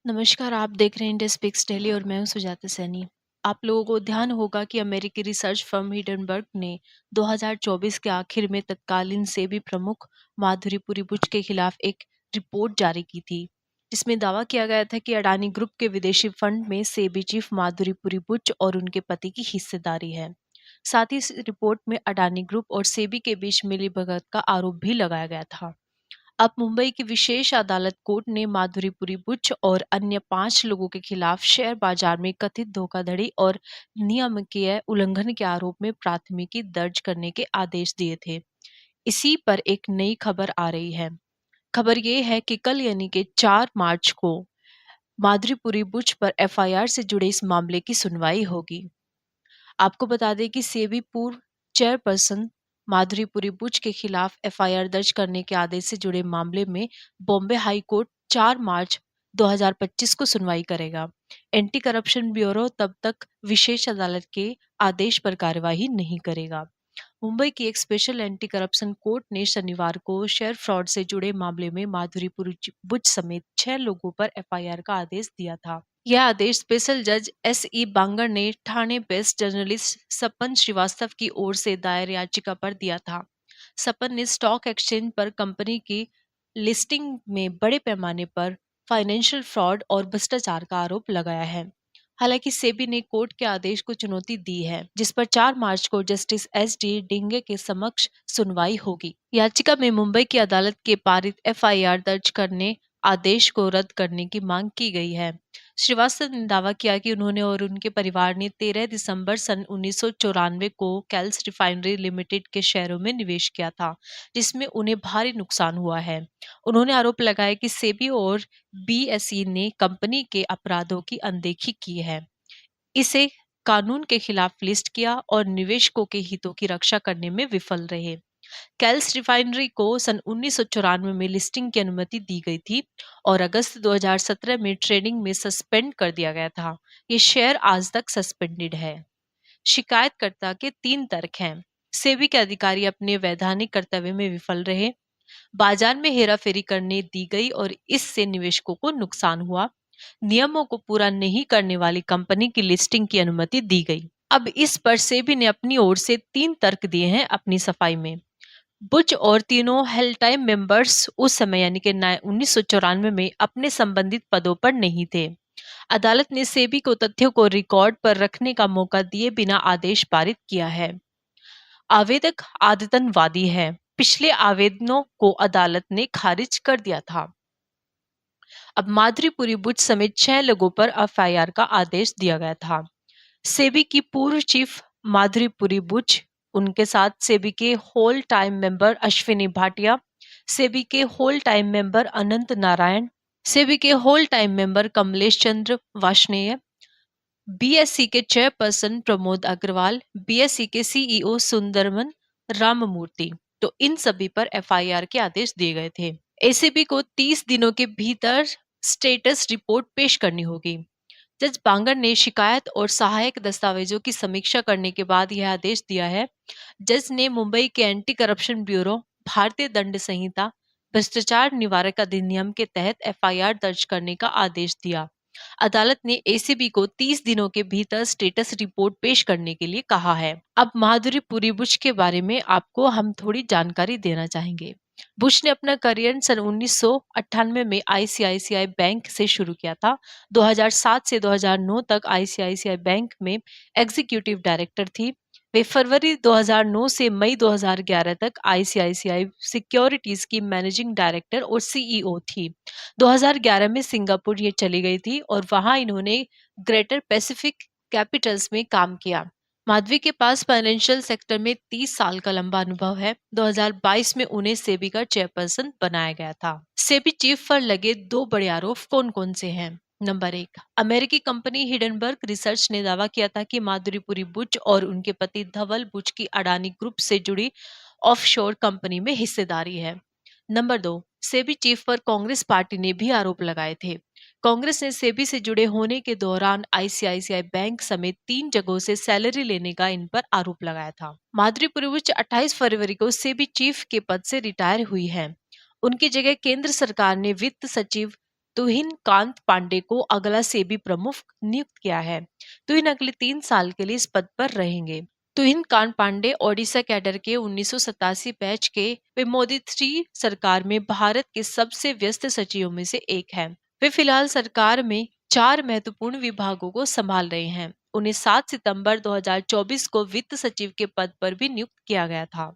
नमस्कार, आप देख रहे हैं इंडिया स्पीक्स डेली और मैं हूं सुजाता सैनी। आप लोगों को ध्यान होगा कि अमेरिकी रिसर्च फर्म हिंडनबर्ग ने 2024 के आखिर में तत्कालीन सेबी प्रमुख माधुरी पुरी बुच के खिलाफ एक रिपोर्ट जारी की थी, जिसमें दावा किया गया था कि अडानी ग्रुप के विदेशी फंड में सेबी चीफ माधुरी पुरी बुच और उनके पति की हिस्सेदारी है। साथ ही इस रिपोर्ट में अडानी ग्रुप और सेबी के बीच मिलीभगत का आरोप भी लगाया गया था। अब मुंबई की विशेष अदालत कोर्ट ने माधुरीपुरी बुच और अन्य 5 लोगों के खिलाफ शेयर बाजार में कथित धोखाधड़ी और नियामकीय उल्लंघन के आरोप में प्राथमिकी दर्ज करने के आदेश दिए थे। इसी पर एक नई खबर आ रही है। खबर ये है कि कल यानी कि 4 मार्च को माधुरीपुरी बुच पर एफआईआर से जुड़े इस मामले की सुनवाई होगी। आपको बता दें कि सेबी पूर्व चेयरपर्सन माधुरी बुच के खिलाफ एफआईआर दर्ज करने के आदेश से जुड़े मामले में बॉम्बे हाई कोर्ट 4 मार्च 2025 को सुनवाई करेगा। एंटी करप्शन ब्यूरो तब तक विशेष अदालत के आदेश पर कार्यवाही नहीं करेगा। मुंबई की एक स्पेशल एंटी करप्शन कोर्ट ने शनिवार को शेयर फ्रॉड से जुड़े मामले में माधुरी बुच समेत 6 लोगों पर एफआईआर का आदेश दिया था। यह आदेश स्पेशल जज एस.ई. बांगर ने ठाणे बेस्ड जर्नलिस्ट सपन श्रीवास्तव की ओर से दायर याचिका पर दिया था। सपन ने स्टॉक एक्सचेंज पर कंपनी की लिस्टिंग में बड़े पैमाने पर फाइनेंशियल फ्रॉड और भ्रष्टाचार का आरोप लगाया है। हालांकि सेबी ने कोर्ट के आदेश को चुनौती दी है, जिस पर 4 मार्च को जस्टिस एस.डी. डिंगे के समक्ष सुनवाई होगी। याचिका में मुंबई की अदालत के पारित एफआईआर दर्ज करने आदेश को रद्द करने की मांग की गई है। श्रीवास्तव ने दावा किया कि उन्होंने और उनके परिवार ने 13 दिसंबर सन 1994 को कैल्स रिफाइनरी लिमिटेड के शेयरों में निवेश किया था, जिसमें उन्हें भारी नुकसान हुआ है। उन्होंने आरोप लगाया कि सेबी और बीएसई ने कंपनी के अपराधों की अनदेखी की है, इसे कानून के खिलाफ लिस्ट किया और निवेशकों के हितों की रक्षा करने में विफल रहे। कैल्स रिफाइनरी को सन 1994 में लिस्टिंग की अनुमति दी गई थी और अगस्त 2017 में ट्रेडिंग में सस्पेंड कर दिया गया था। ये शेयर आज तक सस्पेंडेड है। शिकायतकर्ता के 3 तर्क हैं। सेबी के अधिकारी अपने वैधानिक कर्तव्य में विफल रहे, बाजार में हेराफेरी करने दी गई और इससे निवेशकों को नुकसान हुआ, नियमों को पूरा नहीं करने वाली कंपनी की लिस्टिंग की अनुमति दी गई। अब इस पर सेबी ने अपनी ओर से 3 तर्क दिए हैं अपनी सफाई में। बुच और तीनों हेल्ड टाइम मेंबर्स उस समय यानी कि 1994 में अपने संबंधित पदों पर नहीं थे। अदालत ने सेबी को तथ्यों को रिकॉर्ड पर रखने का मौका दिए बिना आदेश पारित किया है। आवेदक आदतनवादी है। पिछले आवेदनों को अदालत ने खारिज कर दिया था। अब माधुरी बुच समेत 6 लोगों पर एफआईआर का आदेश दिया गया था। सेबी की पूर्व चीफ माधुरी बुच, उनके साथ सेबी के whole time member Ashwini Bhatia, SEBI के whole time member Anant Narayan, SEBI के whole time member Kamlesh Chandra Varshney, BSE के चेयरपर्सन प्रमोद अग्रवाल, बीएसई के सीईओ सुंदरमन राममूर्ति। तो इन सभी पर एफआईआर के आदेश दिए गए थे। एसीबी को 30 दिनों के भीतर स्टेटस रिपोर्ट पेश करनी होगी। जज बांगर ने शिकायत और सहायक दस्तावेजों की समीक्षा करने के बाद यह आदेश दिया है। जज ने मुंबई के एंटी करप्शन ब्यूरो, भारतीय दंड संहिता, भ्रष्टाचार निवारक अधिनियम के तहत एफआईआर दर्ज करने का आदेश दिया। अदालत ने एसीबी को 30 दिनों के भीतर स्टेटस रिपोर्ट पेश करने के लिए कहा है। अब माधुरी बुच के बारे में आपको हम थोड़ी जानकारी देना चाहेंगे। बुश ने अपना करियर सन 1998 में आईसीआईसीआई बैंक से शुरू किया था। 2007 से 2009 तक आईसीआईसीआई बैंक में एग्जीक्यूटिव डायरेक्टर थी। वे फरवरी 2009 से मई 2011 तक आईसीआईसीआई सिक्योरिटीज की मैनेजिंग डायरेक्टर और सीईओ थी। 2011 में सिंगापुर ये चली गई थी और वहां इन्होंने ग्रेटर पैसिफिक कैपिटल्स में काम किया। माधवी के पास फाइनेंशियल सेक्टर में 30 साल का लंबा अनुभव है। 2022 में उन्हें सेबी का चेयरपर्सन बनाया गया था। सेबी चीफ पर लगे 2 बड़े आरोप कौन कौन से हैं? नंबर 1, अमेरिकी कंपनी हिडनबर्ग रिसर्च ने दावा किया था कि माधुरी बुच और उनके पति धवल बुच की अडानी ग्रुप से जुड़ी ऑफशोर कंपनी में हिस्सेदारी है। नंबर 2, सेबी चीफ पर कांग्रेस पार्टी ने भी आरोप लगाए थे। कांग्रेस ने सेबी से जुड़े होने के दौरान आईसीआईसीआई बैंक समेत 3 जगहों से सैलरी लेने का इन पर आरोप लगाया था। माधुरी बुच 28 फरवरी को सेबी चीफ के पद से रिटायर हुई हैं। उनकी जगह केंद्र सरकार ने वित्त सचिव तुहिन कांत पांडे को अगला सेबी प्रमुख नियुक्त किया है। तुहिन अगले 3 साल के लिए इस पद पर रहेंगे। तुहिन कांत पांडे ओडिशा कैडर के 1987 बैच के वे मोदी थ्री सरकार में भारत के सबसे व्यस्त सचिवों में से एक है। वे फिलहाल सरकार में 4 महत्वपूर्ण विभागों को संभाल रहे हैं। उन्हें 7 सितंबर 2024 को वित्त सचिव के पद पर भी नियुक्त किया गया था।